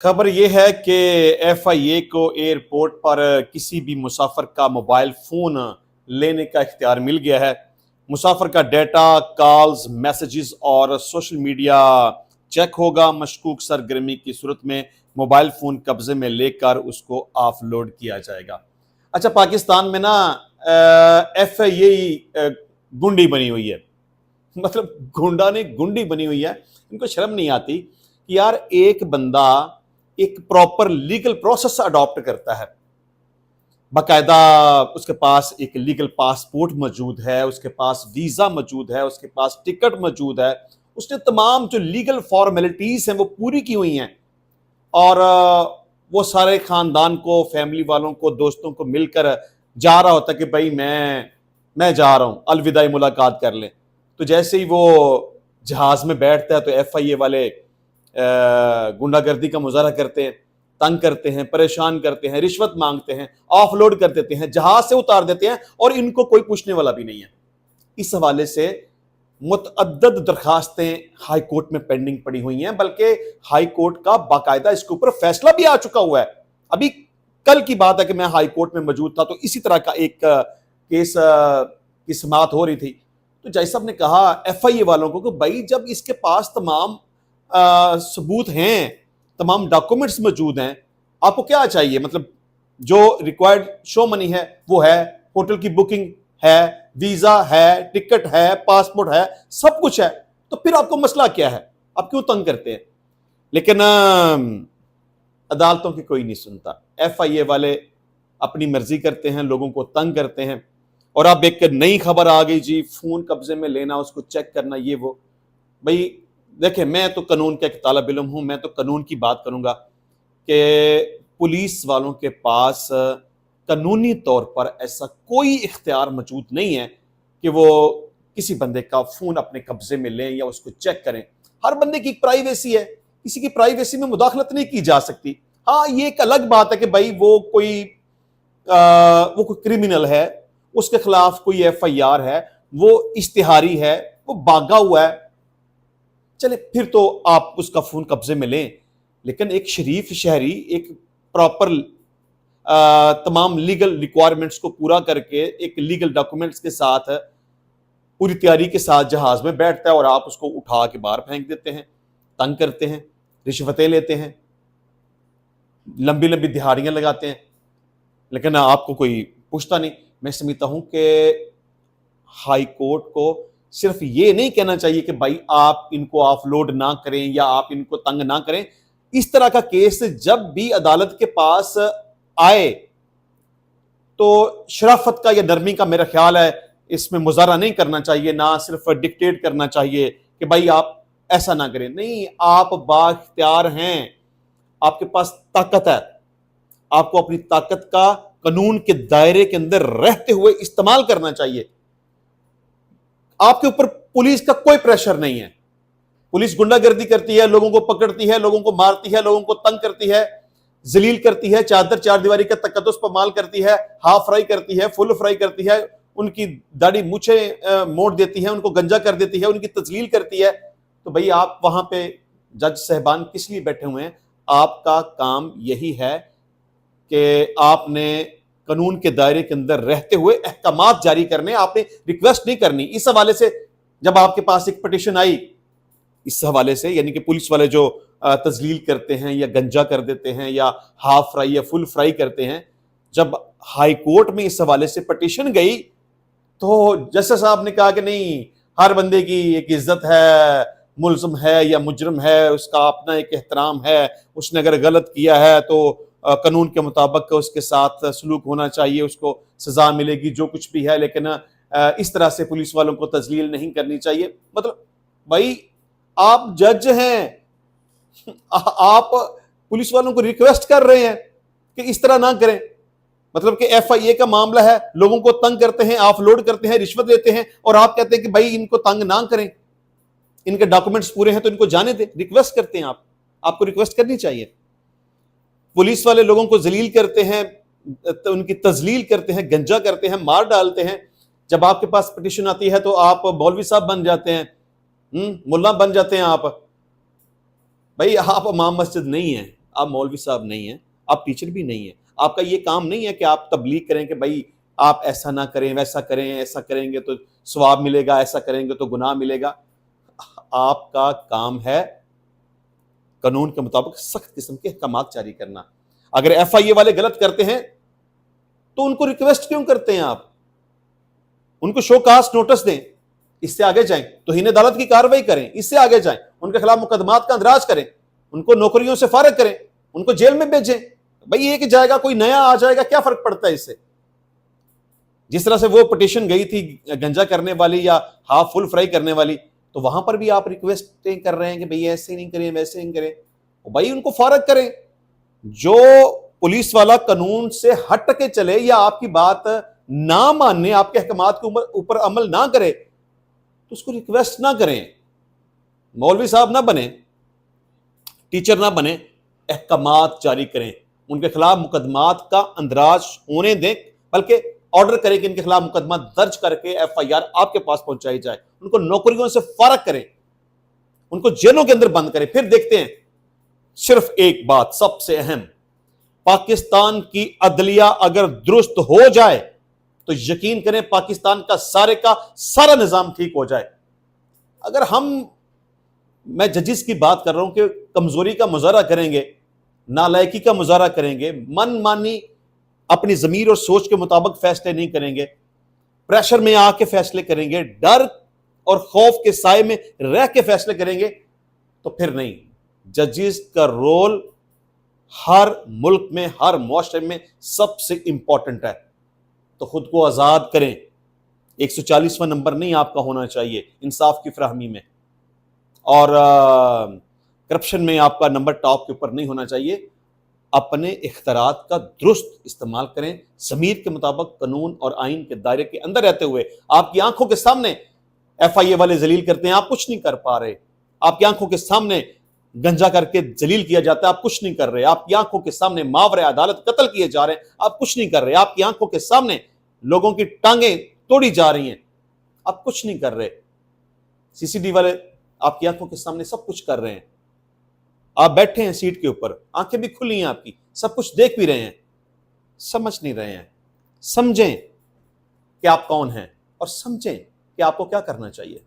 खबर ये है कि एफआईए को एयरपोर्ट पर किसी भी मुसाफिर का मोबाइल फ़ोन लेने का इख्तियार मिल गया है। मुसाफिर का डेटा, कॉल्स, मैसेजेस और सोशल मीडिया चेक होगा। मशकूक सरगर्मी की सूरत में मोबाइल फ़ोन कब्जे में लेकर उसको ऑफलोड किया जाएगा। अच्छा, पाकिस्तान में ना एफआईए गुंडी बनी हुई है। मतलब गुंडा ने गुंडी बनी हुई है। इनको शर्म नहीं आती कि यार एक बंदा एक प्रॉपर लीगल प्रोसेस अडॉप्ट करता है। बाकायदा उसके पास एक लीगल पासपोर्ट मौजूद है, उसके पास वीज़ा मौजूद है, उसके पास टिकट मौजूद है। उसने तमाम जो लीगल फॉर्मेलिटीज़ हैं वो पूरी की हुई हैं और वो सारे ख़ानदान को, फैमिली वालों को, दोस्तों को मिलकर जा रहा होता है कि भाई मैं जा रहा हूँ, अलविदाई मुलाकात कर लें। तो जैसे ही वो जहाज़ में बैठता है तो एफआईए वाले गुंडागर्दी का मुजाहरा करते हैं, तंग करते हैं, परेशान करते हैं, रिश्वत मांगते हैं, ऑफलोड कर देते हैं, जहाज से उतार देते हैं और इनको कोई पूछने वाला भी नहीं है। इस हवाले से मुतअद्दद दरखास्तें हाई कोर्ट में पेंडिंग पड़ी हुई हैं, बल्कि हाई कोर्ट का बाकायदा इसके ऊपर फैसला भी आ चुका हुआ है। अभी कल की बात है कि मैं हाई कोर्ट में मौजूद था, तो इसी तरह का एक केस की समाअत हो रही थी। तो जज साहब ने कहा एफआईए वालों को कि भाई जब इसके पास तमाम सबूत हैं, तमाम डॉक्यूमेंट्स मौजूद हैं, आपको क्या चाहिए? मतलब जो रिक्वायर्ड शो मनी है वो है, होटल की बुकिंग है, वीजा है, टिकट है, पासपोर्ट है, सब कुछ है, तो फिर आपको मसला क्या है? आप क्यों तंग करते हैं? लेकिन अदालतों की कोई नहीं सुनता। एफआईए वाले अपनी मर्जी करते हैं, लोगों को तंग करते हैं। और अब एक नई खबर आ गई जी, फोन कब्जे में लेना, उसको चेक करना, ये वो। भाई देखें, मैं तो कानून का एक तालिब इल्म हूं, मैं तो कानून की बात करूंगा कि पुलिस वालों के पास कानूनी तौर पर ऐसा कोई इख्तियार मौजूद नहीं है कि वो किसी बंदे का फोन अपने कब्जे में लें या उसको चेक करें। हर बंदे की एक प्राइवेसी है, किसी की प्राइवेसी में मुदाखलत नहीं की जा सकती। हाँ, ये एक अलग बात है कि भाई वो कोई क्रिमिनल है, उसके खिलाफ कोई एफआईआर है, वो इश्तिहारी है, वो भागा हुआ है, चले फिर तो आप उसका फोन कब्जे में लें। लेकिन एक शरीफ शहरी एक प्रॉपर तमाम लीगल रिक्वायरमेंट्स को पूरा करके एक लीगल डॉक्यूमेंट्स के साथ पूरी तैयारी के साथ जहाज में बैठता है और आप उसको उठा के बाहर फेंक देते हैं, तंग करते हैं, रिश्वतें लेते हैं, लंबी लंबी दिहाड़ियां लगाते हैं, लेकिन आपको कोई पूछता नहीं। मैं समझता हूं कि हाई कोर्ट को सिर्फ ये नहीं कहना चाहिए कि भाई आप इनको ऑफलोड ना करें या आप इनको तंग ना करें। इस तरह का केस जब भी अदालत के पास आए तो शराफत का या नरमी का मेरा ख्याल है इसमें मुजाहरा नहीं करना चाहिए, ना सिर्फ डिक्टेट करना चाहिए कि भाई आप ऐसा ना करें। नहीं, आप बाख्तियार हैं, आपके पास ताकत है, आपको अपनी ताकत का कानून के दायरे के अंदर रहते हुए इस्तेमाल करना चाहिए। आपके ऊपर पुलिस का कोई प्रेशर नहीं है। पुलिस गुंडागर्दी करती है, लोगों को पकड़ती है, लोगों को मारती है, लोगों को तंग करती है, जलील करती है, चादर चार दीवारी का तकद्दुस पामाल करती है, हाफ फ्राई करती है, फुल फ्राई करती है, उनकी दाढ़ी मूछे मोड़ देती है, उनको गंजा कर देती है, उनकी तजलील करती है। तो भाई आप वहां पे जज साहबान किस लिए बैठे हुए हैं? आपका काम यही है कि आपने कानून के दायरे के अंदर रहते हुए अहकामात जारी करने, आपने रिक्वेस्ट नहीं करनी। इस हवाले से जब आपके पास एक पिटीशन आई इस हवाले से, यानी कि पुलिस वाले जो तजलील करते हैं या गंजा कर देते हैं या हाफ फ्राई या फुल फ्राई करते हैं, जब हाई कोर्ट में इस हवाले से पिटीशन गई तो जस्टिस साहब ने कहा कि नहीं, हर बंदे की एक इज्जत है, मुल्ज़िम है या मुजरिम है, उसका अपना एक एहतराम है, उसने अगर गलत किया है तो कानून के मुताबिक उसके साथ सलूक होना चाहिए, उसको सजा मिलेगी, जो कुछ भी है। लेकिन इस तरह से पुलिस वालों को तजलील नहीं करनी चाहिए। मतलब भाई आप जज हैं, आप पुलिस वालों को रिक्वेस्ट कर रहे हैं कि इस तरह ना करें। मतलब कि एफआईए का मामला है, लोगों को तंग करते हैं, ऑफलोड करते हैं, रिश्वत देते हैं, और आप कहते हैं कि भाई इनको तंग ना करें, इनके डॉक्यूमेंट्स पूरे हैं तो इनको जाने दें। रिक्वेस्ट करते हैं आप, आपको रिक्वेस्ट करनी चाहिए। पुलिस वाले लोगों को जलील करते हैं, तो उनकी तजलील करते हैं, गंजा करते हैं, मार डालते हैं। जब आपके पास पिटीशन आती है तो आप मौलवी साहब बन जाते हैं, मुल्ला बन जाते हैं। आप भाई आप इमाम मस्जिद नहीं है, آپ مولوی صاحب نہیں ہیں، آپ ٹیچر بھی نہیں ہیں، آپ کا یہ کام نہیں ہے کہ آپ تبلیغ کریں کہ بھائی آپ ایسا نہ کریں، ویسا کریں، ایسا کریں گے تو ثواب ملے گا، ایسا کریں گے تو گناہ ملے گا۔ آپ کا کام ہے قانون کے مطابق سخت قسم کے احکامات جاری کرنا۔ اگر ایف آئی اے والے غلط کرتے ہیں تو ان کو ریکویسٹ کیوں کرتے ہیں آپ؟ ان کو شو کاسٹ نوٹس دیں، اس سے آگے جائیں، توہین عدالت کی کارروائی کریں، اس سے آگے جائیں، ان کے خلاف مقدمات کا اندراج کریں، ان کو نوکریوں سے فارغ کریں، ان کو جیل میں بھیجیں۔ بھائی یہ کہ جائے گا کوئی نیا آ جائے گا، کیا فرق پڑتا ہے اس سے؟ جس طرح سے وہ پٹیشن گئی تھی گنجا کرنے والی یا ہاف فل فرائی کرنے والی، تو وہاں پر بھی آپ ریکویسٹیں کر رہے ہیں کہ بھئی ایسے نہیں کریں، ویسے نہیں کریں۔ بھائی ان کو فارغ کریں۔ جو پولیس والا قانون سے ہٹ کے چلے یا آپ کی بات نہ ماننے، آپ کے احکامات کے اوپر عمل نہ کرے، تو اس کو ریکویسٹ نہ کریں۔ مولوی صاحب نہ بنے، ٹیچر نہ بنے، احکامات جاری کریں، ان کے خلاف مقدمات کا اندراج ہونے دیں، بلکہ آرڈر کریں کہ ان کے خلاف مقدمہ درج کر کے ایف آئی آر آپ کے پاس پہنچائی جائے، ان کو نوکریوں سے فارغ کریں، ان کو جیلوں کے اندر بند کریں۔ پھر دیکھتے ہیں۔ صرف ایک بات سب سے اہم، پاکستان کی عدلیہ اگر درست ہو جائے تو یقین کریں پاکستان کا سارا نظام ٹھیک ہو جائے۔ اگر میں ججز کی بات کر رہا ہوں کہ کمزوری کا مظاہرہ کریں گے، نالائکی کا مظاہرہ کریں گے، من مانی اپنی ضمیر اور سوچ کے مطابق فیصلے نہیں کریں گے، پریشر میں آ کے فیصلے کریں گے، ڈر اور خوف کے سائے میں رہ کے فیصلے کریں گے، تو پھر نہیں۔ ججز کا رول ہر ملک میں، ہر معاشرے میں سب سے امپورٹنٹ ہے۔ تو خود کو آزاد کریں۔ 140واں نمبر نہیں آپ کا ہونا چاہیے انصاف کی فراہمی میں، اور کرپشن میں آپ کا نمبر ٹاپ کے اوپر نہیں ہونا چاہیے۔ اپنے اختیارات کا درست استعمال کریں، ضمیر کے مطابق قانون اور آئین کے دائرے کے اندر رہتے ہوئے۔ آپ کی آنکھوں کے سامنے ایف آئی اے والے ذلیل کرتے ہیں، آپ کچھ نہیں کر پا رہے۔ آپ کی آنکھوں کے سامنے گنجا کر کے ذلیل کیا جاتا ہے، آپ کچھ نہیں کر رہے۔ آپ کی آنکھوں کے سامنے ماورا عدالت قتل کیے جا رہے ہیں، آپ کچھ نہیں کر رہے۔ آپ کی آنکھوں کے سامنے لوگوں کی ٹانگیں توڑی جا رہی ہیں، آپ کچھ نہیں کر رہے۔ سی سی ٹی والے آپ کی آنکھوں کے سامنے سب کچھ کر رہے ہیں، آپ بیٹھے ہیں سیٹ کے اوپر، آنکھیں بھی کھلی ہیں آپ کی، سب کچھ دیکھ بھی رہے ہیں، سمجھ نہیں رہے ہیں۔ سمجھیں کہ آپ کون ہیں اور سمجھیں کہ آپ کو کیا کرنا چاہیے۔